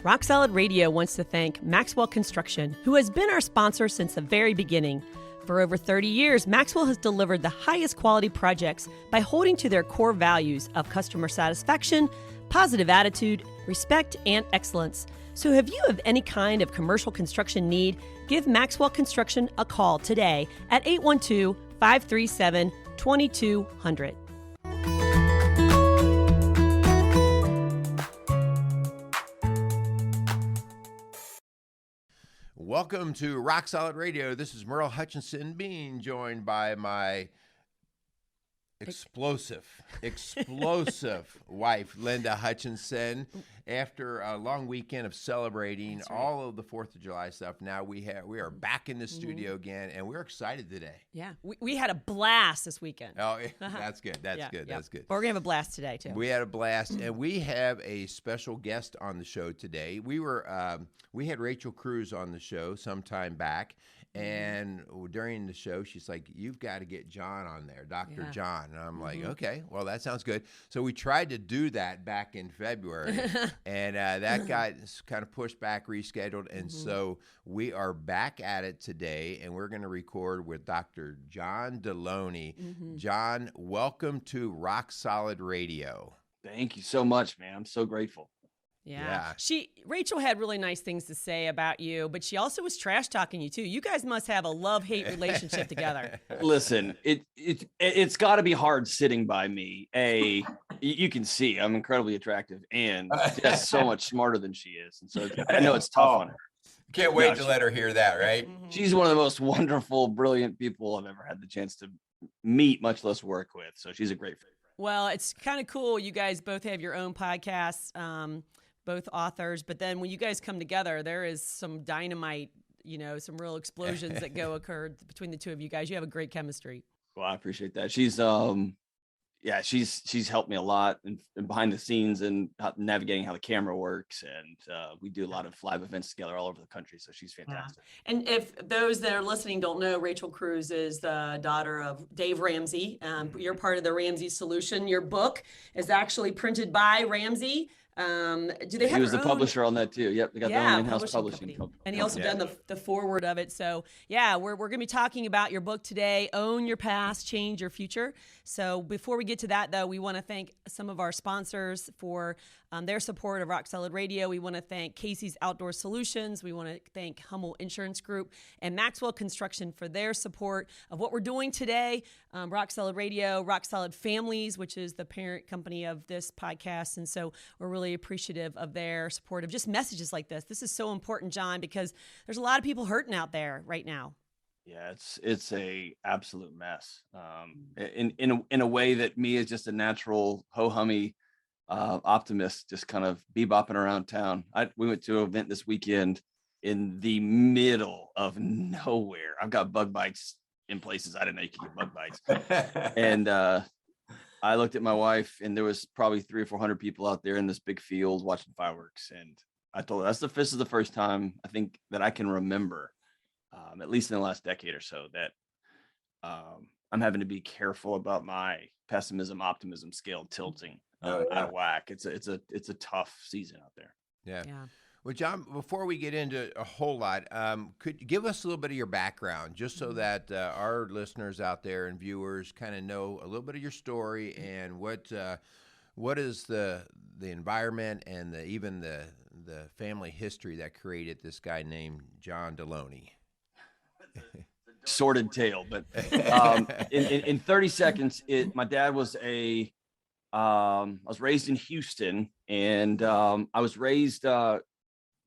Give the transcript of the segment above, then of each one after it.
Rock Solid Radio wants to thank Maxwell Construction, who has been our sponsor since the very beginning. For over 30 years, Maxwell has delivered the highest quality projects by holding to their core values of customer satisfaction, positive attitude, respect, and excellence. So if you have any kind of commercial construction need, give Maxwell Construction a call today at 812-537-2200. Welcome to Rock Solid Radio. This is Merle Hutchinson, being joined by my explosive wife, Linda Hutchinson. After a long weekend of celebrating all of the 4th of July stuff, now we are back in the studio again, and we're excited today. Yeah, we had a blast this weekend. Oh, that's good. That's good. That's good. But we're going to have a blast today, too. We had a blast, and we have a special guest on the show today. We had Rachel Cruz on the show some time back, and during the show, she's like, "You've got to get John on there, Dr. John." And I'm like, "Okay, well, that sounds good." So we tried to do that back in February, and that got kind of pushed back, rescheduled. And so we are back at it today, and we're going to record with Dr. John Delony. John, welcome to Rock Solid Radio. Thank you so much, man. I'm so grateful. Yeah. Rachel had really nice things to say about you, but she also was trash talking you too. You guys must have a love-hate relationship together. Listen, it's got to be hard sitting by me. You can see I'm incredibly attractive and just so much smarter than she is, and so I know it's tough on her. Can't wait to let her hear that, right? She's one of the most wonderful, brilliant people I've ever had the chance to meet, much less work with. So she's a great friend. Well, it's kind of cool. You guys both have your own podcasts. Both authors, but then when you guys come together, there is some dynamite, some real explosions that occurred between the two of you guys. You have a great chemistry. Well, I appreciate that. She's helped me a lot and behind the scenes and navigating how the camera works. And we do a lot of live events together all over the country. So she's fantastic. And if those that are listening don't know, Rachel Cruz is the daughter of Dave Ramsey. You're part of the Ramsey Solution. Your book is actually printed by Ramsey. Do they have? He was the publisher on that too. Yep, they got their own in-house publishing company. And he also done the foreword of it. So yeah, we're going to be talking about your book today. Own Your Past, Change Your Future. So before we get to that, though, we want to thank some of our sponsors for their support of Rock Solid Radio. We want to thank Casey's Outdoor Solutions. We want to thank Hummel Insurance Group and Maxwell Construction for their support of what we're doing today. Rock Solid Radio, Rock Solid Families, which is the parent company of this podcast. And so we're really appreciative of their support of just messages like this. This is so important, John, because there's a lot of people hurting out there right now. Yeah, it's a absolute mess. In a way that me as just a natural ho-hummy optimist, just kind of bebopping around town. We went to an event this weekend in the middle of nowhere. I've got bug bites in places I didn't know you could get bug bites. And I looked at my wife, and there was probably 300 or 400 people out there in this big field watching fireworks. And I told her, this is the first time I think that I can remember, at least in the last decade or so, that I'm having to be careful about my pessimism, optimism scale tilting out of whack. It's a tough season out there. Yeah. Well, John, before we get into a whole lot, could you give us a little bit of your background, just so that our listeners out there and viewers kind of know a little bit of your story and what is the environment and even the family history that created this guy named John Delony? Sordid tale, but in 30 seconds, my dad was I was raised in Houston, and I was raised.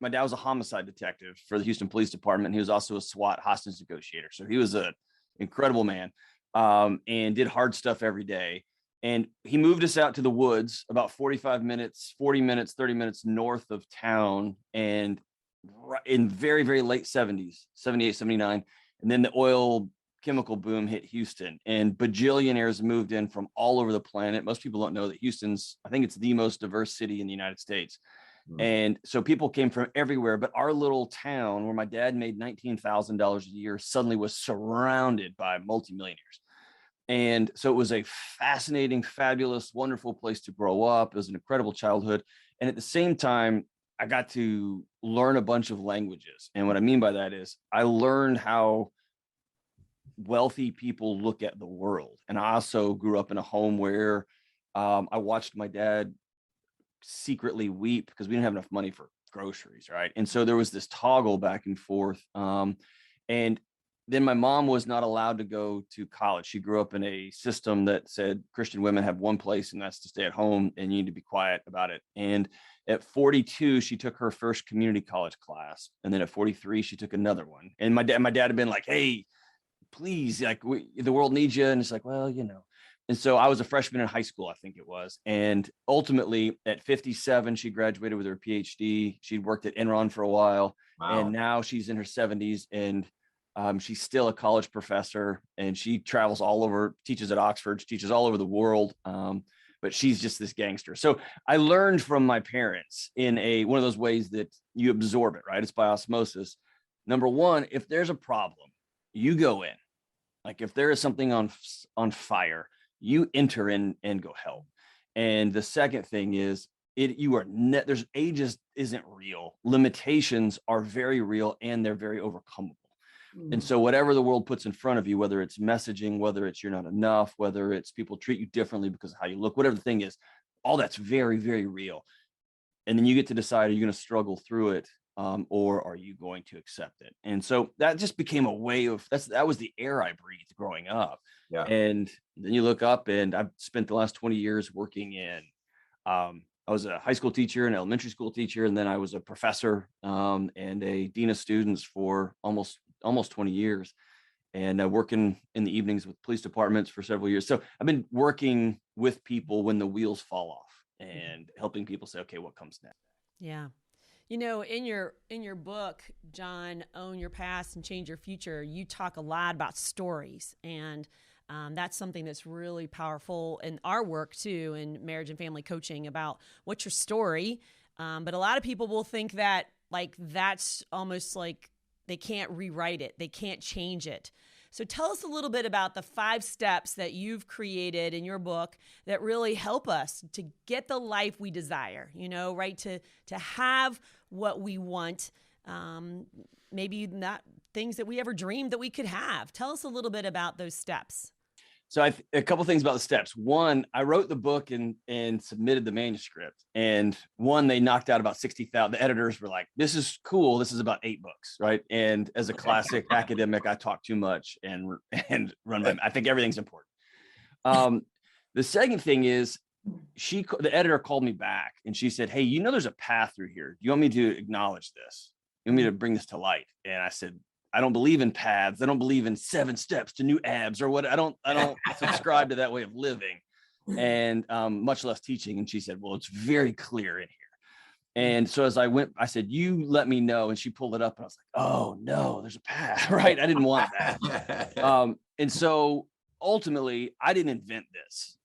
My dad was a homicide detective for the Houston Police Department. He was also a SWAT hostage negotiator. So he was an incredible man, and did hard stuff every day. And he moved us out to the woods about 40 minutes, 30 minutes north of town. And in very, very late 70s, 78, 79. And then the oil chemical boom hit Houston, and bajillionaires moved in from all over the planet. Most people don't know that I think it's the most diverse city in the United States. And so people came from everywhere, but our little town where my dad made $19,000 a year suddenly was surrounded by multimillionaires. And so it was a fascinating, fabulous, wonderful place to grow up. It was an incredible childhood. And at the same time, I got to learn a bunch of languages. And what I mean by that is I learned how wealthy people look at the world. And I also grew up in a home where I watched my dad secretly weep because we didn't have enough money for groceries, right? And so there was this toggle back and forth. And then my mom was not allowed to go to college. She grew up in a system that said Christian women have one place, and that's to stay at home, and you need to be quiet about it. And at 42, she took her first community college class. And then at 43, she took another one. And my dad had been like, hey, please, like the world needs you. And it's like, well, And so I was a freshman in high school, I think it was. And ultimately at 57, she graduated with her PhD. She'd worked at Enron for a while. Wow. And now she's in her 70s, and she's still a college professor, and she travels all over, teaches at Oxford, teaches all over the world. But she's just this gangster. So I learned from my parents in one of those ways that you absorb it, right? It's by osmosis. Number one, if there's a problem, you go in. Like if there is something on fire, you enter in and go help. And the second thing is there's ages isn't real. Limitations are very real, and they're very overcomable. And so whatever the world puts in front of you, whether it's messaging, whether it's you're not enough, whether it's people treat you differently because of how you look, whatever the thing is, all that's very, very real. And then you get to decide, are you going to struggle through it? Or are you going to accept it? And so that just became a way of, that was the air I breathed growing up. Yeah. And then you look up, and I've spent the last 20 years working in, I was a high school teacher, an elementary school teacher, and then I was a professor and a dean of students for almost 20 years, and working in the evenings with police departments for several years. So I've been working with people when the wheels fall off and helping people say, okay, what comes next? Yeah. In your book, John, Own Your Past and Change Your Future, you talk a lot about stories. And that's something that's really powerful in our work too, in marriage and family coaching, about what's your story. But a lot of people will think that that's almost like they can't rewrite it. They can't change it. So tell us a little bit about the 5 steps that you've created in your book that really help us to get the life we desire, right? To have what we want, maybe not things that we ever dreamed that we could have. Tell us a little bit about those steps. So a couple of things about the steps. One, I wrote the book and submitted the manuscript, and they knocked out about 60,000. The editors were like, this is cool. This is about 8 books. Right. And as a classic academic, I talk too much and run I think everything's important. The second thing is the editor called me back, and she said, hey, there's a path through here. Do you want me to acknowledge this? You want me to bring this to light? And I said, I don't believe in paths. I don't believe in 7 steps to new abs or what. I don't subscribe to that way of living, and much less teaching. And she said, well, it's very clear in here. And so as I went, I said, you let me know. And she pulled it up, and I was like, oh no, there's a path, right? I didn't want that. And so ultimately I didn't invent this.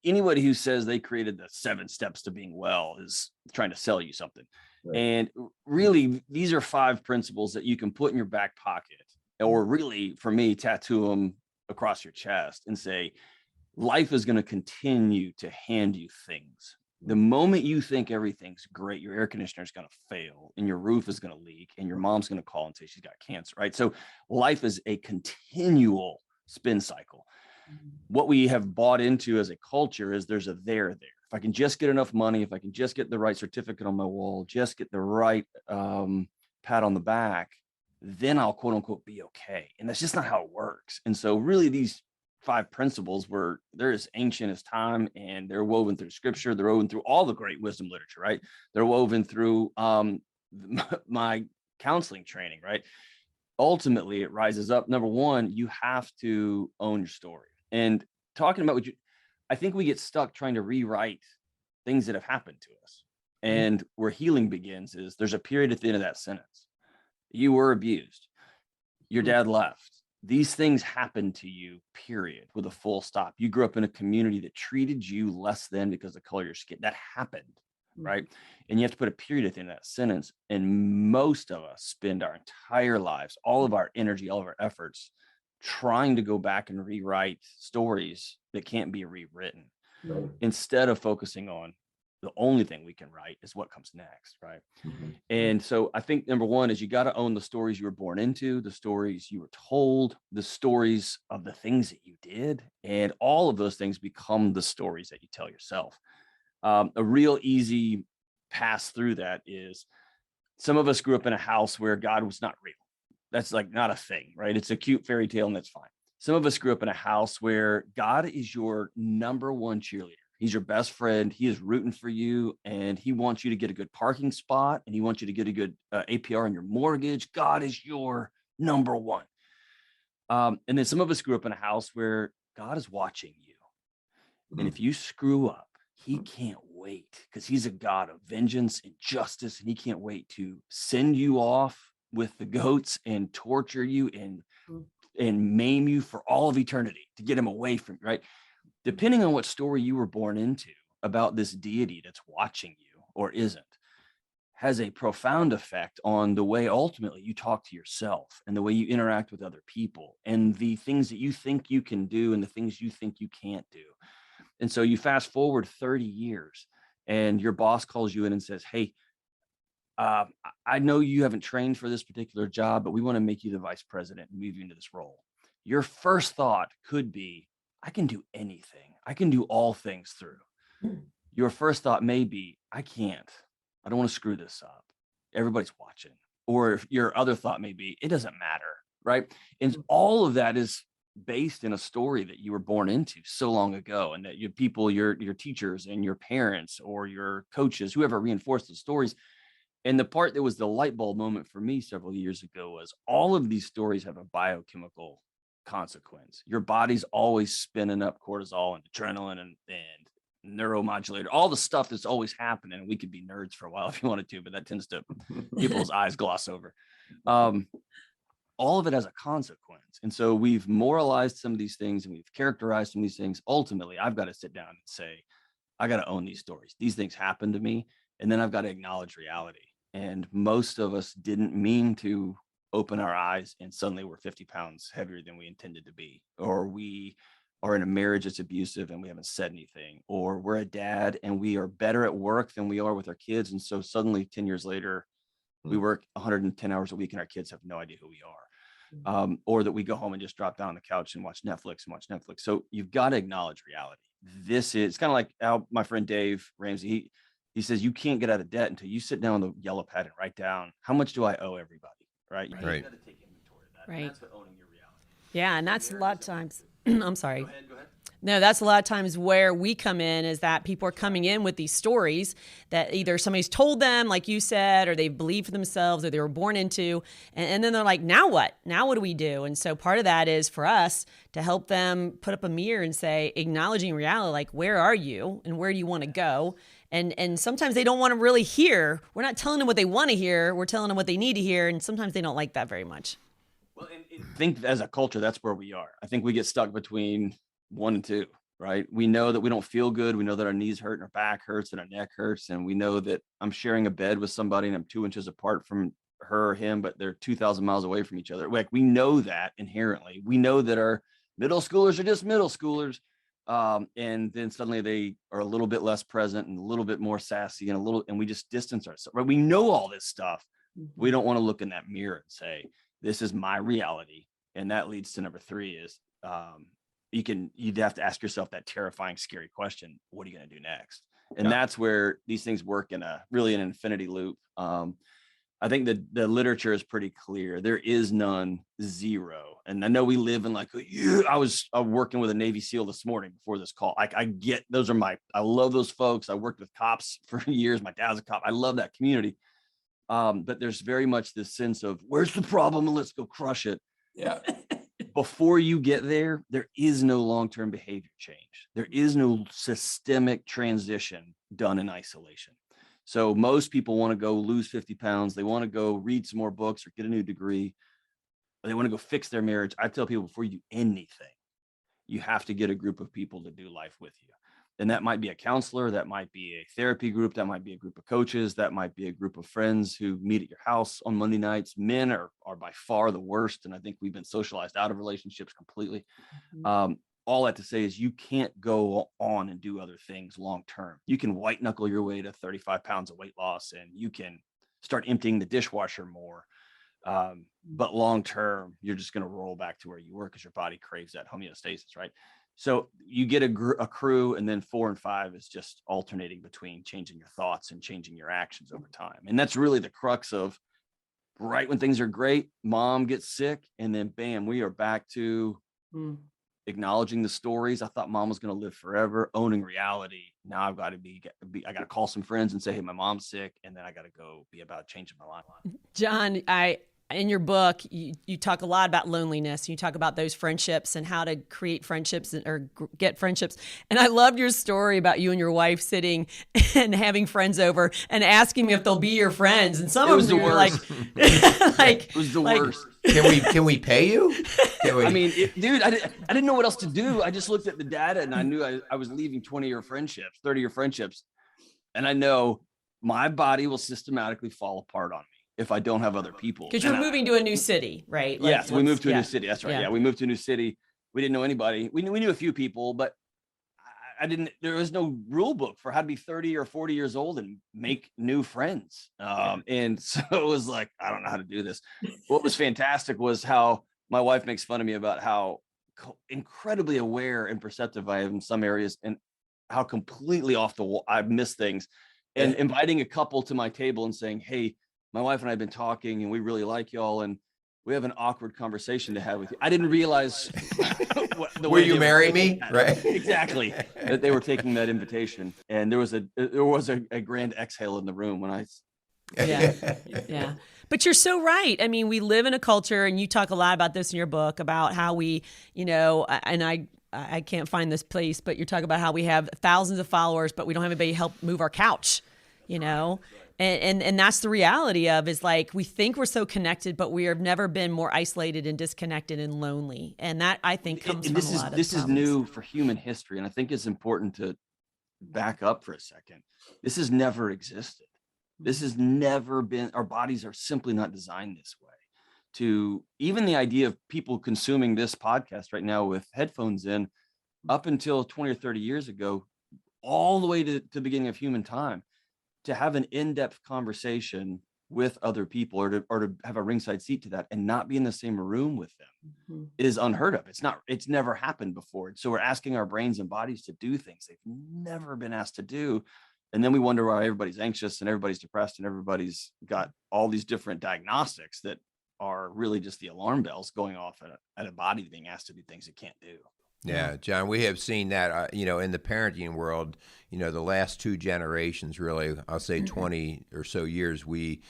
Anybody who says they created the 7 steps to being well is trying to sell you something. Right. And really, these are 5 principles that you can put in your back pocket, or really, for me, tattoo them across your chest and say, life is going to continue to hand you things. The moment you think everything's great, your air conditioner is going to fail, and your roof is going to leak, and your mom's going to call and say she's got cancer, right? So life is a continual spin cycle. What we have bought into as a culture is there's a there. If I can just get enough money, if I can just get the right certificate on my wall, just get the right pat on the back, then I'll quote unquote be okay. And that's just not how it works. And so really these 5 principles they're as ancient as time, and they're woven through scripture. They're woven through all the great wisdom literature, right? They're woven through my counseling training, right? Ultimately, it rises up. Number 1, you have to own your story. And talking about I think we get stuck trying to rewrite things that have happened to us. And where healing begins is there's a period at the end of that sentence. You were abused. Your dad left. These things happened to you, period, with a full stop. You grew up in a community that treated you less than because of the color of your skin. That happened, right? And you have to put a period at the end of that sentence. And most of us spend our entire lives, all of our energy, all of our efforts, trying to go back and rewrite stories that can't be rewritten, instead of focusing on the only thing we can write is what comes next, right? Mm-hmm. And so I think number one is you got to own the stories you were born into, the stories you were told, the stories of the things that you did, and all of those things become the stories that you tell yourself. A real easy pass through that is some of us grew up in a house where God was not real. That's like not a thing, right? It's a cute fairy tale and that's fine. Some of us grew up in a house where God is your number one cheerleader. He's your best friend. He is rooting for you, and he wants you to get a good parking spot, and he wants you to get a good APR on your mortgage. God is your number one. And then some of us grew up in a house where God is watching you. And if you screw up, he can't wait, because he's a God of vengeance and justice, and he can't wait to send you off with the goats and torture you and maim you for all of eternity to get him away from you, right? Depending on what story you were born into about this deity that's watching you or isn't, has a profound effect on the way ultimately you talk to yourself and the way you interact with other people and the things that you think you can do and the things you think you can't do. And so you fast forward 30 years and your boss calls you in and says, hey, I know you haven't trained for this particular job, but we want to make you the vice president and move you into this role. Your first thought could be, I can do anything. I can do all things through. Your first thought may be, I can't. I don't want to screw this up. Everybody's watching. Or if your other thought may be, it doesn't matter, right? And all of that is based in a story that you were born into so long ago, and that your people, your teachers and your parents or your coaches, whoever reinforced the stories. And the part that was the light bulb moment for me several years ago was all of these stories have a biochemical consequence. Your body's always spinning up cortisol and adrenaline and neuromodulator, all the stuff that's always happening. We could be nerds for a while if you wanted to, but that tends to people's eyes gloss over. All of it has a consequence. And so we've moralized some of these things and we've characterized some of these things. Ultimately, I've got to sit down and say, I got to own these stories. These things happen to me. And then I've got to acknowledge reality. And most of us didn't mean to open our eyes and suddenly we're 50 pounds heavier than we intended to be, or we are in a marriage that's abusive and we haven't said anything, or we're a dad and we are better at work than we are with our kids. And so suddenly 10 years later, we work 110 hours a week and our kids have no idea who we are. Or that we go home and just drop down on the couch and watch Netflix. So you've got to acknowledge reality. This is kind of like how my friend Dave Ramsey, he says, you can't get out of debt until you sit down on the yellow pad and write down, how much do I owe everybody? Right. You got to take inventory of that. Right. And that's what owning your reality. Yeah. And that's a lot of times, I'm sorry. Go ahead. No, that's a lot of times where we come in, is that people are coming in with these stories that either somebody's told them, like you said, or they believe for themselves, or they were born into. And then they're like, now what? Now what do we do? And so part of that is for us to help them put up a mirror and say, acknowledging reality, like, where are you and where do you want to go? And sometimes they don't want to really hear. We're not telling them what they want to hear. We're telling them what they need to hear. And sometimes they don't like that very much. Well, and I think as a culture, that's where we are. I think we get stuck between 1 and 2, right? We know that we don't feel good. We know that our knees hurt and our back hurts and our neck hurts. And we know that I'm sharing a bed with somebody and I'm 2 inches apart from her or him, but they're 2,000 miles away from each other. Like, we know that inherently. We know that our middle schoolers are just middle schoolers. And then suddenly they are a little bit less present and a little bit more sassy and we just distance ourselves, right? We know all this stuff. Mm-hmm. We don't want to look in that mirror and say, this is my reality. And that leads to number 3 is, you'd have to ask yourself that terrifying, scary question. What are you going to do next? And that's where these things work in an infinity loop. I think that the literature is pretty clear. There is none, zero. And I know we live in I was working with a Navy SEAL this morning before this call. I get, I love those folks. I worked with cops for years. My dad's a cop. I love that community. But there's very much this sense of, where's the problem? And let's go crush it. Yeah. Before you get there, there is no long-term behavior change. There is no systemic transition done in isolation. So most people want to go lose 50 pounds. They want to go read some more books or get a new degree. Or they want to go fix their marriage. I tell people, before you do anything, you have to get a group of people to do life with you. And that might be a counselor, that might be a therapy group, that might be a group of coaches, that might be a group of friends who meet at your house on Monday nights. Men are by far the worst. And I think we've been socialized out of relationships completely. Mm-hmm. all that to say is you can't go on and do other things long term. You can white knuckle your way to 35 pounds of weight loss, and you can start emptying the dishwasher more. But long term, you're just going to roll back to where you were because your body craves that homeostasis, right? So you get a crew, and then 4 and 5 is just alternating between changing your thoughts and changing your actions over time. And that's really the crux of right when things are great, mom gets sick, and then bam, we are back to acknowledging the stories. I thought mom was going to live forever, owning reality. Now I've got to I got to call some friends and say, hey, my mom's sick. And then I got to go be about changing my life. John, in your book, you talk a lot about loneliness. You talk about those friendships and how to create friendships or get friendships. And I loved your story about you and your wife sitting and having friends over and asking me if they'll be your friends. And some of them were like, it was the worst. Can we pay you? I mean, dude, I didn't know what else to do. I just looked at the data and I knew I was leaving 20-year friendships, 30-year friendships. And I know my body will systematically fall apart on me if I don't have other people. Because you're moving to a new city, right? Yes, we moved to a new city. That's right. Yeah, we moved to a new city. We didn't know anybody. We knew a few people, but there was no rule book for how to be 30 or 40 years old and make new friends. And so it was like, I don't know how to do this. What was fantastic was how my wife makes fun of me about how incredibly aware and perceptive I am in some areas and how completely off the wall I miss things. And inviting a couple to my table and saying, hey, my wife and I have been talking and we really like y'all and we have an awkward conversation to have with you. I didn't realize will you marry me? Right. Exactly. That they were taking that invitation. And there was a grand exhale in the room when I Yeah. But you're so right. I mean, we live in a culture, and you talk a lot about this in your book about how we, and I can't find this place, but you're talking about how we have thousands of followers, but we don't have anybody help move our couch, And that's the reality of is like we think we're so connected, but we have never been more isolated and disconnected and lonely. And that I think comes from a lot of this is problems. new for human history. And I think it's important to back up for a second. This has never existed. This has never been, our bodies are simply not designed this way. To even the idea of people consuming this podcast right now with headphones in, up until 20 or 30 years ago, all the way to the beginning of human time, to have an in-depth conversation with other people or to have a ringside seat to that and not be in the same room with them is unheard of. It's never happened before. So we're asking our brains and bodies to do things they've never been asked to do. And then we wonder why everybody's anxious and everybody's depressed and everybody's got all these different diagnostics that are really just the alarm bells going off at a body being asked to do things it can't do. Yeah, John, we have seen that, in the parenting world, the last 2 generations, really, I'll say 20 or so years, we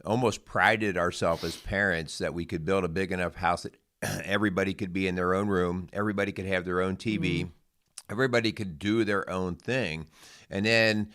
almost prided ourselves as parents that we could build a big enough house that everybody could be in their own room, everybody could have their own TV, everybody could do their own thing. And then,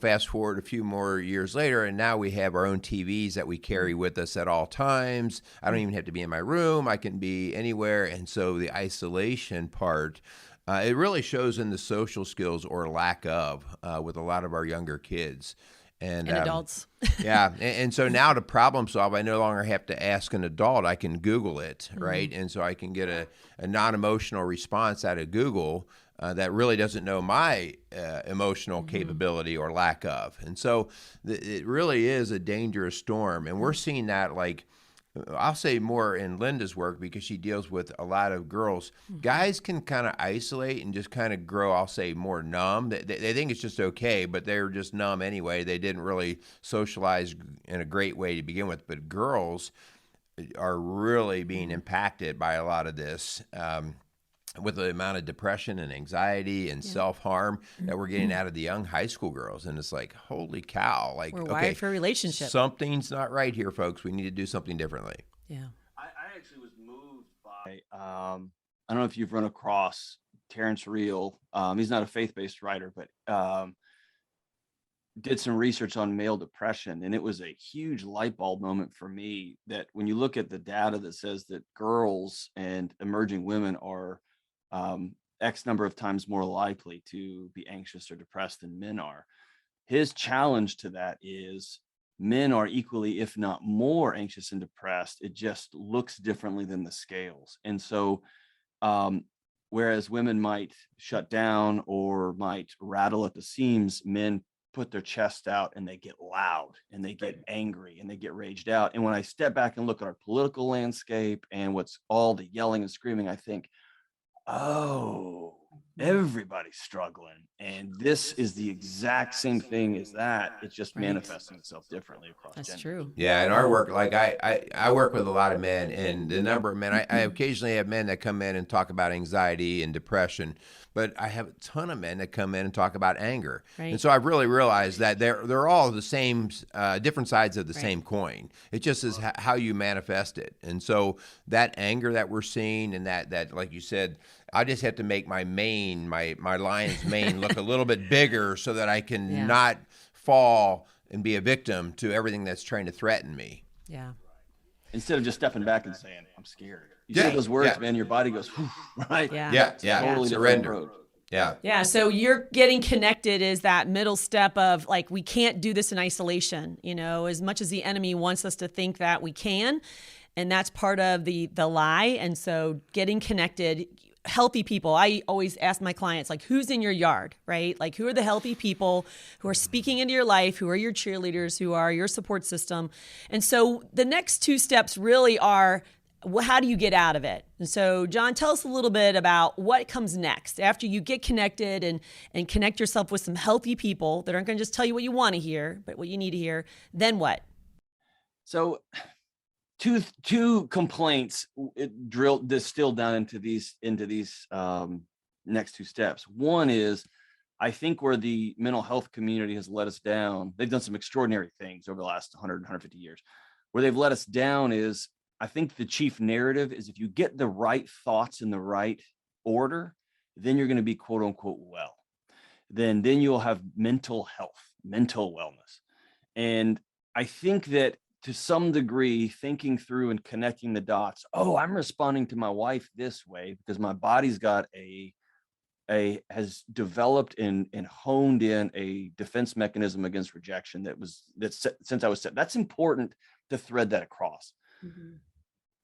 fast forward a few more years later, and now we have our own TVs that we carry with us at all times. I don't even have to be in my room. I can be anywhere. And so the isolation part, it really shows in the social skills or lack of with a lot of our younger kids. And adults. Yeah. And so now to problem solve, I no longer have to ask an adult. I can Google it, right? And so I can get a non-emotional response out of Google that really doesn't know my emotional capability or lack of. And so it really is a dangerous storm. And we're seeing that, like, I'll say more in Linda's work because she deals with a lot of girls. Guys can kind of isolate and just kind of grow, I'll say, more numb. They think it's just okay, but they're just numb anyway. They didn't really socialize in a great way to begin with. But girls are really being impacted by a lot of this. With the amount of depression and anxiety and self-harm that we're getting out of the young high school girls. And it's like, holy cow. Like, we're wired for a relationship. Something's not right here, folks. We need to do something differently. Yeah. I actually was moved by, I don't know if you've run across Terrence Real. He's not a faith-based writer, but did some research on male depression. And it was a huge light bulb moment for me that when you look at the data that says that girls and emerging women are X number of times more likely to be anxious or depressed than men are. His challenge to that is men are equally, if not more, anxious and depressed. It just looks differently than the scales. And so when whereas women might shut down or might rattle at the seams, men put their chest out and they get loud and they get angry and they get raged out. And when I step back and look at our political landscape and what's all the yelling and screaming, I think, oh, everybody's struggling. And this is the exact same thing as that. It's just manifesting itself differently across That's genders. true. Yeah, in our work, like I work with a lot of men, and the number of men, I occasionally have men that come in and talk about anxiety and depression, but I have a ton of men that come in and talk about anger. Right. And so I've really realized that they're all the same, different sides of the same coin. It just is how you manifest it. And so that anger that we're seeing, and that like you said, I just have to make my mane, my lion's mane look a little bit bigger so that I can not fall and be a victim to everything that's trying to threaten me. Yeah. Instead of just stepping back and saying, I'm scared. You say those words, man, your body goes, whew, right? Yeah. Totally Surrender. road. Yeah. Yeah. So you're getting connected is that middle step of like, we can't do this in isolation, as much as the enemy wants us to think that we can. And that's part of the lie. And so getting connected, healthy people. I always ask my clients, like, who's in your yard, right? Like, who are the healthy people who are speaking into your life, who are your cheerleaders, who are your support system? And so the next two steps really are, how do you get out of it? And so, John, tell us a little bit about what comes next after you get connected and connect yourself with some healthy people that aren't going to just tell you what you want to hear, but what you need to hear. Then what? So two complaints distilled down into these next two steps. One is, I think where the mental health community has let us down, they've done some extraordinary things over the last 150 years. Where they've let us down is, I think the chief narrative is, if you get the right thoughts in the right order, then you're going to be quote unquote well. Then you'll have mental health, mental wellness. And I think that to some degree, thinking through and connecting the dots, I'm responding to my wife this way because my body's got has developed and honed in a defense mechanism against rejection since I was set. That's important to thread that across. Mm-hmm.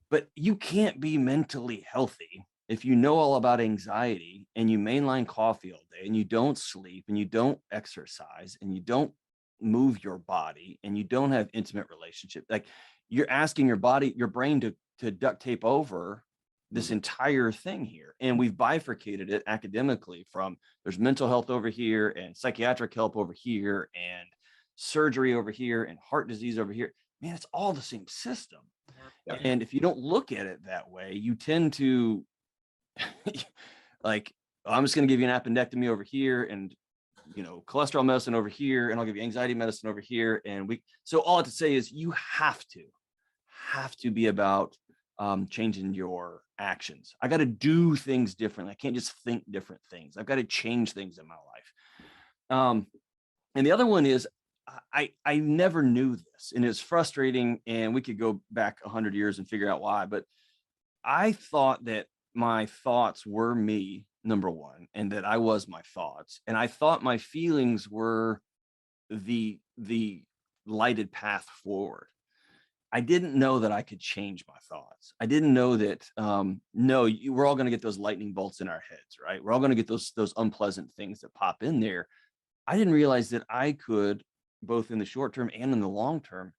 But you can't be mentally healthy if you know all about anxiety and you mainline coffee all day and you don't sleep and you don't exercise and you don't move your body and you don't have intimate relationship. Like, you're asking your brain to duct tape over this entire thing here. And we've bifurcated it academically from, there's mental health over here and psychiatric help over here and surgery over here and heart disease over here. Man, it's all the same system. Yeah. And if you don't look at it that way, you tend to like, I'm just going to give you an appendectomy over here and cholesterol medicine over here, and I'll give you anxiety medicine over here. So all I have to say is, you have to be about changing your actions. I got to do things differently. I can't just think different things. I've got to change things in my life. And the other one is, I never knew this, and it's frustrating, and we could go back 100 years and figure out why, but I thought that my thoughts were me, number one, and that I was my thoughts. And I thought my feelings were the lighted path forward. I didn't know that I could change my thoughts. I didn't know that, we're all going to get those lightning bolts in our heads, right? We're all going to get those unpleasant things that pop in there. I didn't realize that I could, both in the short term and in the long term,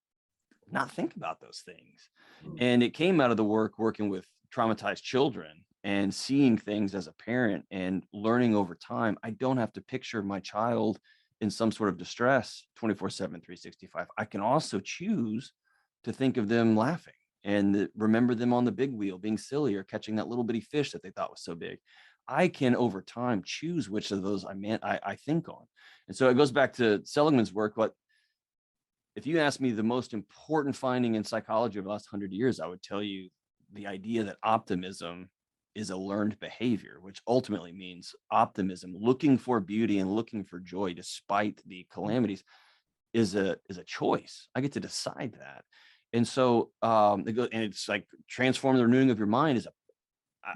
not think about those things. And it came out of the working with traumatized children and seeing things as a parent and learning over time. I don't have to picture my child in some sort of distress 24/7, 365. I can also choose to think of them laughing and remember them on the big wheel being silly or catching that little bitty fish that they thought was so big. I can over time choose which of those I think on. And so it goes back to Seligman's work. But if you ask me the most important finding in psychology over the last 100 years, I would tell you the idea that optimism is a learned behavior, which ultimately means optimism, looking for beauty and looking for joy despite the calamities, is a choice. I get to decide that. And so it's like transform the renewing of your mind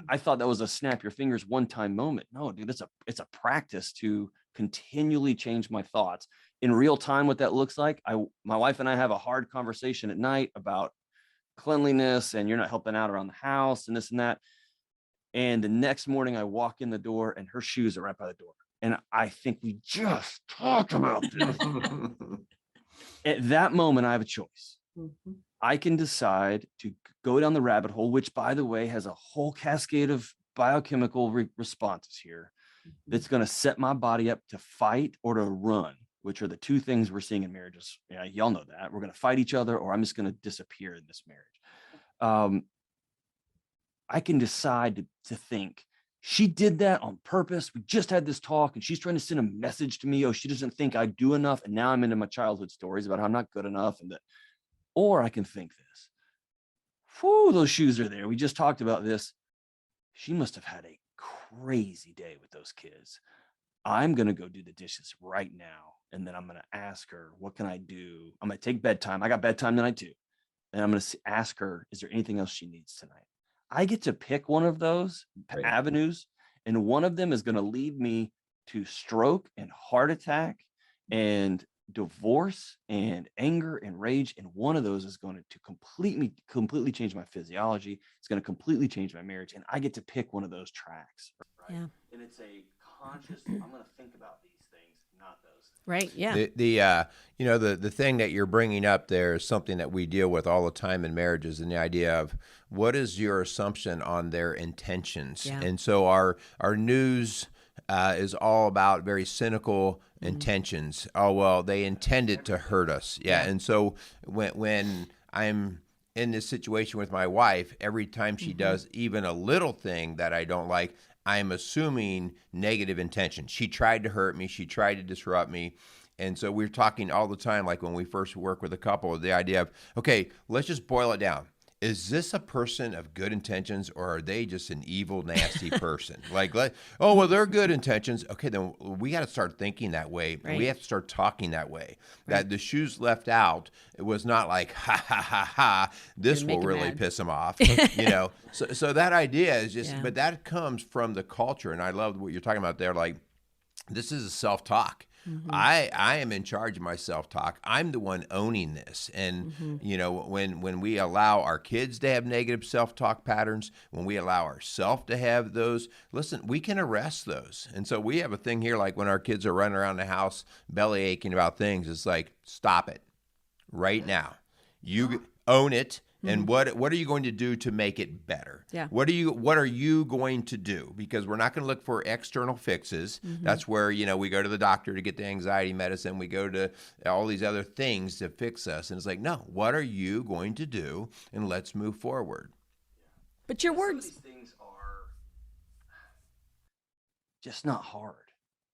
I thought that was a snap your fingers one-time moment. No, dude, it's a practice to continually change my thoughts in real time. What that looks like, my wife and I have a hard conversation at night about cleanliness and you're not helping out around the house and this and that. And the next morning I walk in the door and her shoes are right by the door. And I think we just talked about this. At that moment, I have a choice. Mm-hmm. I can decide to go down the rabbit hole, which, by the way, has a whole cascade of biochemical responses here that's going to set my body up to fight or to run, which are the two things we're seeing in marriages. Yeah, y'all know that. We're going to fight each other, or I'm just going to disappear in this marriage. I can decide to think, she did that on purpose. We just had this talk and she's trying to send a message to me. Oh, she doesn't think I do enough. And now I'm into my childhood stories about how I'm not good enough. And that, or I can think this, whew, those shoes are there. We just talked about this. She must have had a crazy day with those kids. I'm going to go do the dishes right now. And then I'm going to ask her, what can I do? I'm going to take bedtime. I got bedtime tonight too. And I'm going to ask her, is there anything else she needs tonight? I get to pick one of those avenues, and one of them is going to lead me to stroke and heart attack and divorce and anger and rage. And one of those is going to completely change my physiology. It's going to completely change my marriage. And I get to pick one of those tracks. Right? Yeah. And it's a conscious, I'm going to think about these things, not those. Right. Yeah. The thing that you're bringing up there is something that we deal with all the time in marriages, and the idea of what is your assumption on their intentions. Yeah. And so our news is all about very cynical intentions. Oh, well, they intended to hurt us. Yeah. And so when I'm in this situation with my wife, every time she does even a little thing that I don't like, I'm assuming negative intention. She tried to hurt me. She tried to disrupt me. And so we're talking all the time, like when we first work with a couple, the idea of, okay, let's just boil it down. Is this a person of good intentions, or are they just an evil, nasty person? Well, they're good intentions. Okay, then we got to start thinking that way. Right. We have to start talking that way. Right. That the shoes left out, it was not like, ha, ha, ha, ha, this will really piss them off. So that idea is just, but that comes from the culture. And I love what you're talking about there. Like, this is a self-talk. Mm-hmm. I am in charge of my self-talk. I'm the one owning this. And, when we allow our kids to have negative self-talk patterns, when we allow ourselves to have those, listen, we can arrest those. And so we have a thing here, like when our kids are running around the house belly aching about things, it's like, stop it right now. You own it. And what are you going to do to make it better? Yeah. What are you going to do? Because we're not going to look for external fixes. Mm-hmm. That's where, we go to the doctor to get the anxiety medicine. We go to all these other things to fix us. And it's like, no, what are you going to do? And let's move forward. But your words. Some of these things are just not hard.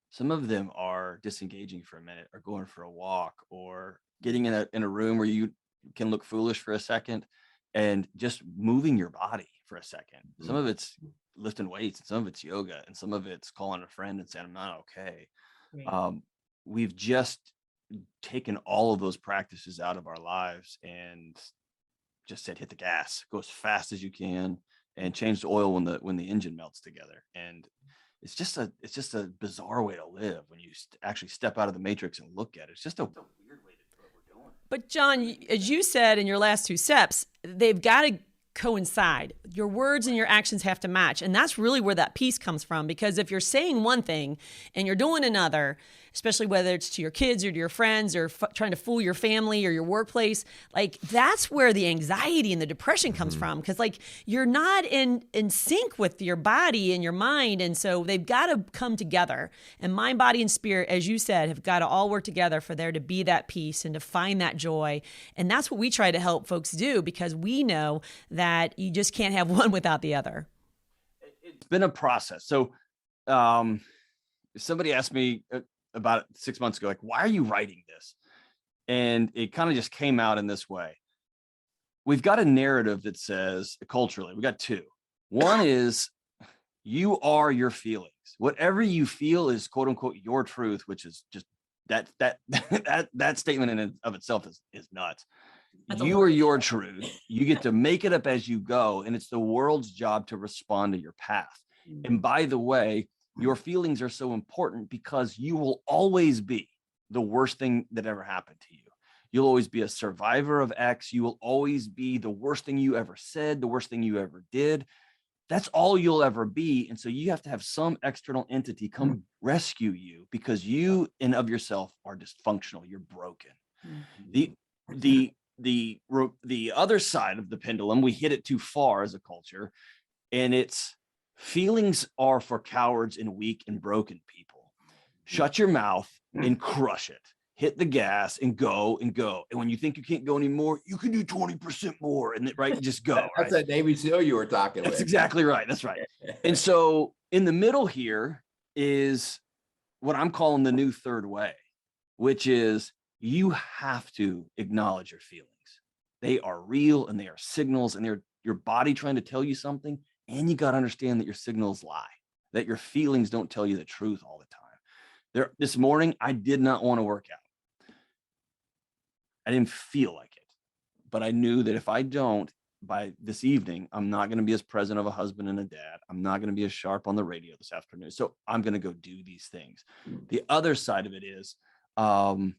Some of them are disengaging for a minute, or going for a walk, or getting in a room where you can look foolish for a second, and just moving your body for a second. Some of it's lifting weights, and some of it's yoga, and some of it's calling a friend and saying, I'm not okay. Right. We've just taken all of those practices out of our lives and just said, hit the gas, go as fast as you can, and change the oil when the engine melts together. And it's just a bizarre way to live when you actually step out of the matrix and look at it. It's just a weird way to. But John, as you said in your last two steps, they've got to coincide. Your words and your actions have to match. And that's really where that peace comes from. Because if you're saying one thing and you're doing another, especially whether it's to your kids or to your friends or trying to fool your family or your workplace, like that's where the anxiety and the depression comes from. Because like you're not in sync with your body and your mind. And so they've got to come together. And mind, body, and spirit, as you said, have got to all work together for there to be that peace and to find that joy. And that's what we try to help folks do, because we know that you just can't have one without the other. It's been a process. So somebody asked me about 6 months ago, like, why are you writing this? And it kind of just came out in this way. We've got a narrative that says, culturally, we got two. One is you are your feelings. Whatever you feel is quote unquote your truth, which is just that statement in and of itself is nuts. You are your truth. You get to make it up as you go. And it's the world's job to respond to your path. And by the way, your feelings are so important because you will always be the worst thing that ever happened to you. You'll always be a survivor of X. You will always be the worst thing you ever said, the worst thing you ever did. that's all you'll ever be. And so you have to have some external entity come rescue you, because you in of yourself are dysfunctional. You're broken. The other side of the pendulum, we hit it too far as a culture, and it's feelings are for cowards and weak and broken people. Shut your mouth and crush it. Hit the gas and go and go. And when you think you can't go anymore, you can do 20% more. And right, just go. That's that Navy SEAL you were talking about. That's exactly right. That's right. And so in the middle here is what I'm calling the new third way, which is you have to acknowledge your feelings. They are real and they are signals, and they're your body trying to tell you something. And you got to understand that your signals lie, that your feelings don't tell you the truth all the time. This morning, I did not want to work out. I didn't feel like it, but I knew that if I don't, by this evening, I'm not going to be as present of a husband and a dad. I'm not going to be as sharp on the radio this afternoon. So I'm going to go do these things. The other side of it is, I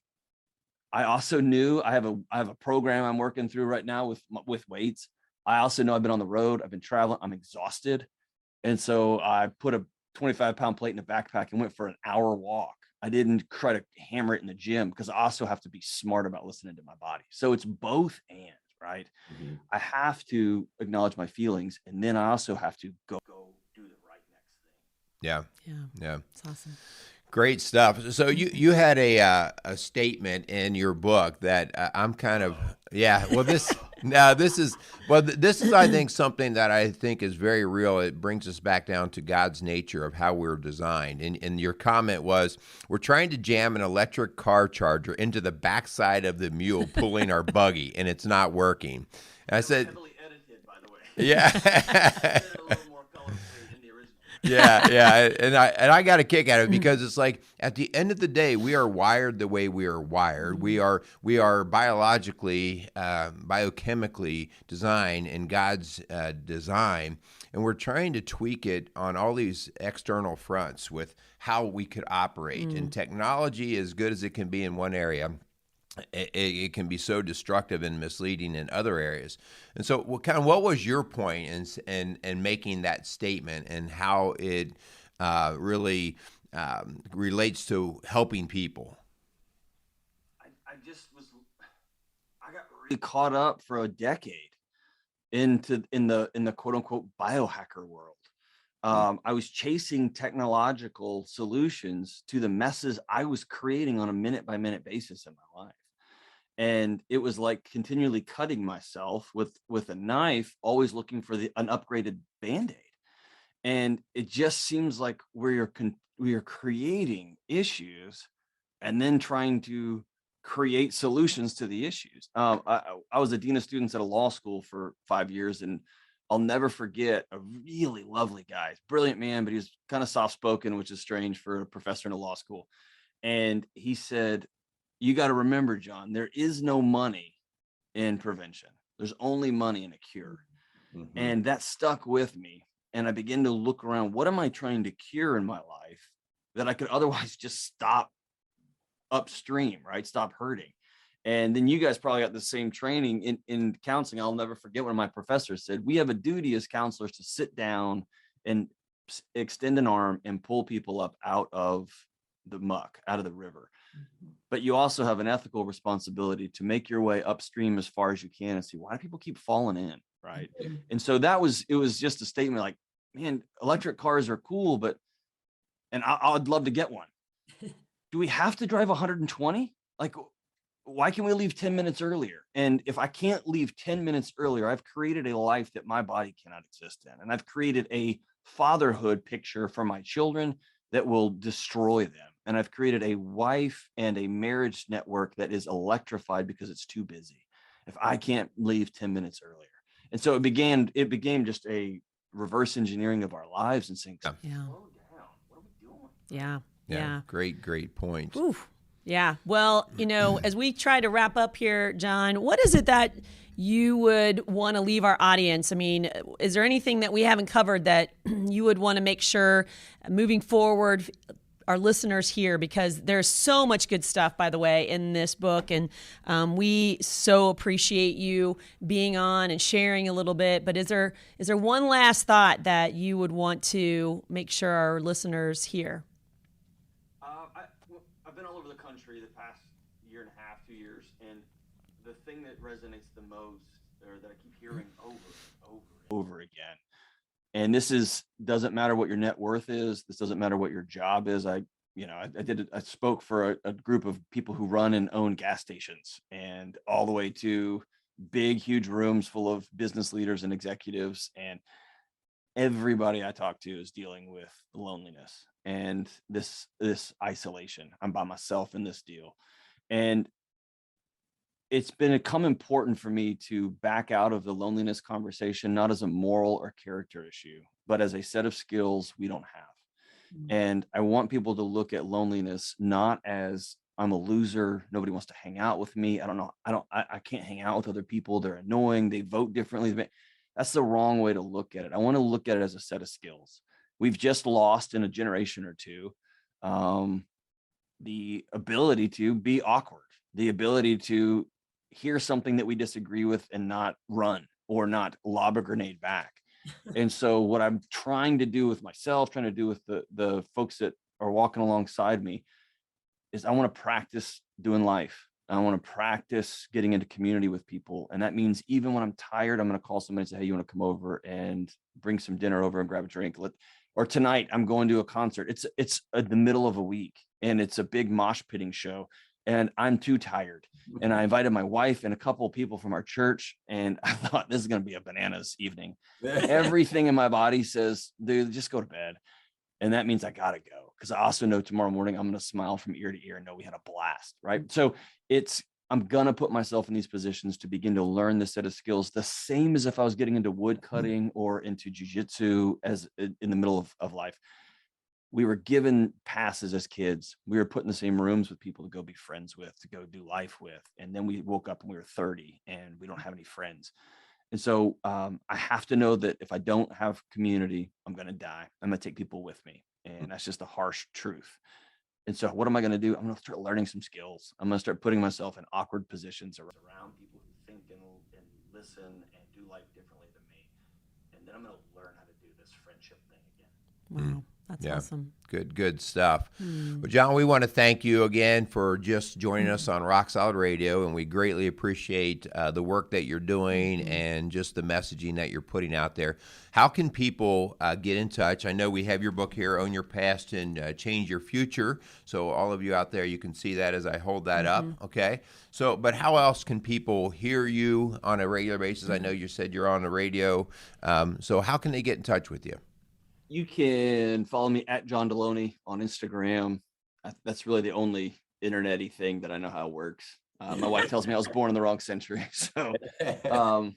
also knew I have a program I'm working through right now with weights. I also know I've been on the road. I've been traveling. I'm exhausted. And so I put a 25-pound plate in a backpack and went for an hour walk. I didn't try to hammer it in the gym, because I also have to be smart about listening to my body. So it's both and, right? Mm-hmm. I have to acknowledge my feelings, and then I also have to go do the right next thing. Yeah. It's awesome. Great stuff. So you had a statement in your book that I'm kind of, this is I think something that I think is very real. It brings us back down to God's nature of how we're designed. And your comment was, we're trying to jam an electric car charger into the backside of the mule pulling our buggy, and it's not working. And I said, heavily edited, by the way. Yeah. And I got a kick out of it, because it's like, at the end of the day, we are wired the way we are wired. We are biologically, biochemically designed in God's design, and we're trying to tweak it on all these external fronts with how we could operate. And technology, as good as it can be in one area, it can be so destructive and misleading in other areas. And so what was your point in making that statement, and how it really relates to helping people? I got really caught up for a decade in the quote unquote biohacker world. I was chasing technological solutions to the messes I was creating on a minute by minute basis in my life. And it was like continually cutting myself with a knife, always looking for an upgraded Band-Aid. And it just seems like we are creating issues and then trying to create solutions to the issues. I was a dean of students at a law school for 5 years, and I'll never forget a really lovely guy, brilliant man, but he was kind of soft-spoken, which is strange for a professor in a law school. And he said, "You got to remember, John, there is no money in prevention. There's only money in a cure." Mm-hmm. And that stuck with me. And I began to look around, what am I trying to cure in my life that I could otherwise just stop upstream, right? Stop hurting. And then you guys probably got the same training in counseling. I'll never forget when my professor said, we have a duty as counselors to sit down and extend an arm and pull people up out of the muck, out of the river. But you also have an ethical responsibility to make your way upstream as far as you can and see, why do people keep falling in, right? And so it was just a statement like, man, electric cars are cool, and I'd love to get one. Do we have to drive 120? Like, why can we leave 10 minutes earlier? And if I can't leave 10 minutes earlier, I've created a life that my body cannot exist in. And I've created a fatherhood picture for my children that will destroy them. And I've created a wife and a marriage network that is electrified because it's too busy if I can't leave 10 minutes earlier. And so it became just a reverse engineering of our lives and saying, slow down. What are we doing? Yeah. Great point. Oof. Yeah. Well, as we try to wrap up here, John, what is it that you would want to leave our audience? I mean, is there anything that we haven't covered that you would want to make sure moving forward our listeners hear, because there's so much good stuff, by the way, in this book. And we so appreciate you being on and sharing a little bit. But is there one last thought that you would want to make sure our listeners hear? I've been all over the country the past year and a half, 2 years, and the thing that resonates the most, or that I keep hearing over and over again, and this doesn't matter what your net worth is. This doesn't matter what your job is. I spoke for a group of people who run and own gas stations, and all the way to big, huge rooms full of business leaders and executives. And everybody I talk to is dealing with loneliness and this isolation. I'm by myself in this deal. And it's become important for me to back out of the loneliness conversation, not as a moral or character issue, but as a set of skills we don't have. Mm-hmm. And I want people to look at loneliness not as I'm a loser, nobody wants to hang out with me. I can't hang out with other people. They're annoying. They vote differently. That's the wrong way to look at it. I want to look at it as a set of skills. We've just lost in a generation or two the ability to be awkward, the ability to hear something that we disagree with and not run or not lob a grenade back. And so what I'm trying to do with myself, trying to do with the folks that are walking alongside me, is I want to practice doing life. I want to practice getting into community with people. And that means even when I'm tired, I'm going to call somebody and say, hey, you want to come over and bring some dinner over and grab a drink? Or tonight I'm going to a concert. It's the middle of a week and it's a big mosh pitting show. And I'm too tired. And I invited my wife and a couple of people from our church. And I thought this is going to be a bananas evening. Everything in my body says, dude, just go to bed. And that means I got to go. Because I also know tomorrow morning I'm going to smile from ear to ear and know we had a blast. Right. So I'm going to put myself in these positions to begin to learn this set of skills, the same as if I was getting into wood cutting or into jujitsu as in the middle of life. We were given passes as kids. We were put in the same rooms with people to go be friends with, to go do life with. And then we woke up and we were 30 and we don't have any friends. And so I have to know that if I don't have community, I'm going to die. I'm going to take people with me. And that's just the harsh truth. And so what am I going to do? I'm going to start learning some skills. I'm going to start putting myself in awkward positions around people who think and listen and do life differently than me. And then I'm going to learn how to do this friendship thing again. Wow. That's awesome. Good stuff. Well, John, we want to thank you again for just joining us on Rock Solid Radio, and we greatly appreciate the work that you're doing and just the messaging that you're putting out there. How can people get in touch? I know we have your book here, Own Your Past and Change Your Future. So all of you out there, you can see that as I hold that up. Okay. So, but how else can people hear you on a regular basis? I know you said you're on the radio. So how can they get in touch with you? You can follow me at John Delony on Instagram. That's really the only internet-y thing that I know how it works. My wife tells me I was born in the wrong century. So, and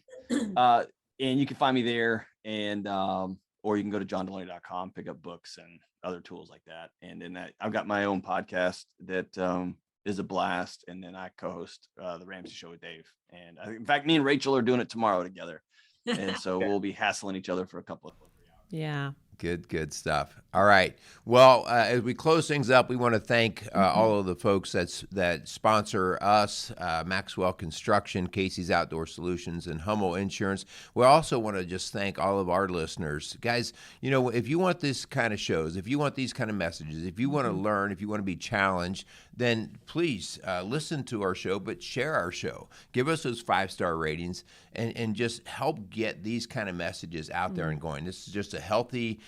you can find me there, and or you can go to johndelony.com, pick up books and other tools like that. And in that, I've got my own podcast that is a blast. And then I co-host the Ramsey Show with Dave. And in fact, me and Rachel are doing it tomorrow together. And so we'll be hassling each other for a couple of 3 hours. Yeah. Good stuff. All right. Well, as we close things up, we want to thank all of the folks that sponsor us, Maxwell Construction, Casey's Outdoor Solutions, and Hummel Insurance. We also want to just thank all of our listeners. Guys, you know, if you want this kind of shows, if you want these kind of messages, if you want to learn, if you want to be challenged, then please listen to our show, but share our show. Give us those 5-star ratings and just help get these kind of messages out there and going. This is just a healthy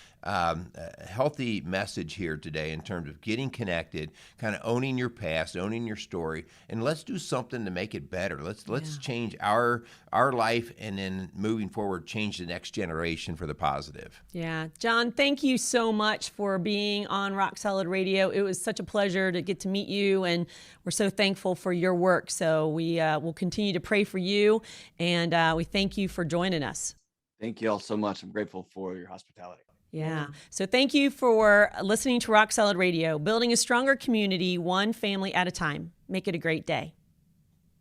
message here today in terms of getting connected, kind of owning your past, owning your story, and let's do something to make it better. Let's change our life, and then moving forward, change the next generation for the positive. Yeah. John, thank you so much for being on Rock Solid Radio. It was such a pleasure to get to meet you, and we're so thankful for your work. So we will continue to pray for you, and we thank you for joining us. Thank you all so much. I'm grateful for your hospitality. Yeah. So thank you for listening to Rock Solid Radio, building a stronger community, one family at a time. Make it a great day.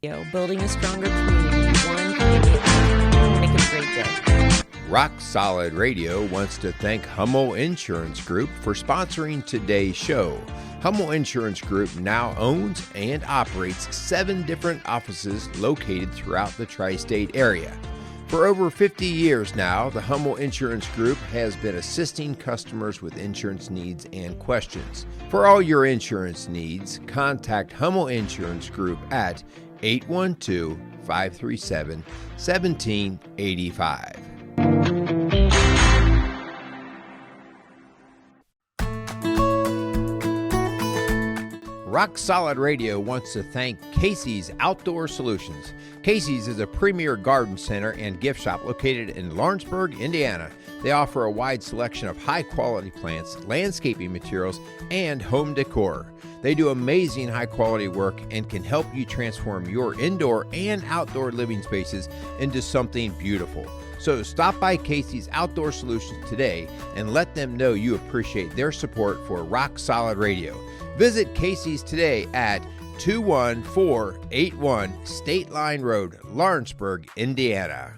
Building a stronger community, one family at a time. Make it a great day. Rock Solid Radio wants to thank Hummel Insurance Group for sponsoring today's show. Hummel Insurance Group now owns and operates 7 different offices located throughout the tri-state area. For over 50 years now, the Hummel Insurance Group has been assisting customers with insurance needs and questions. For all your insurance needs, contact Hummel Insurance Group at 812-537-1785. Rock Solid Radio wants to thank Casey's Outdoor Solutions. Casey's is a premier garden center and gift shop located in Lawrenceburg, Indiana. They offer a wide selection of high-quality plants, landscaping materials, and home decor. They do amazing high-quality work and can help you transform your indoor and outdoor living spaces into something beautiful. So stop by Casey's Outdoor Solutions today and let them know you appreciate their support for Rock Solid Radio. Visit Casey's today at 21481 State Line Road, Lawrenceburg, Indiana.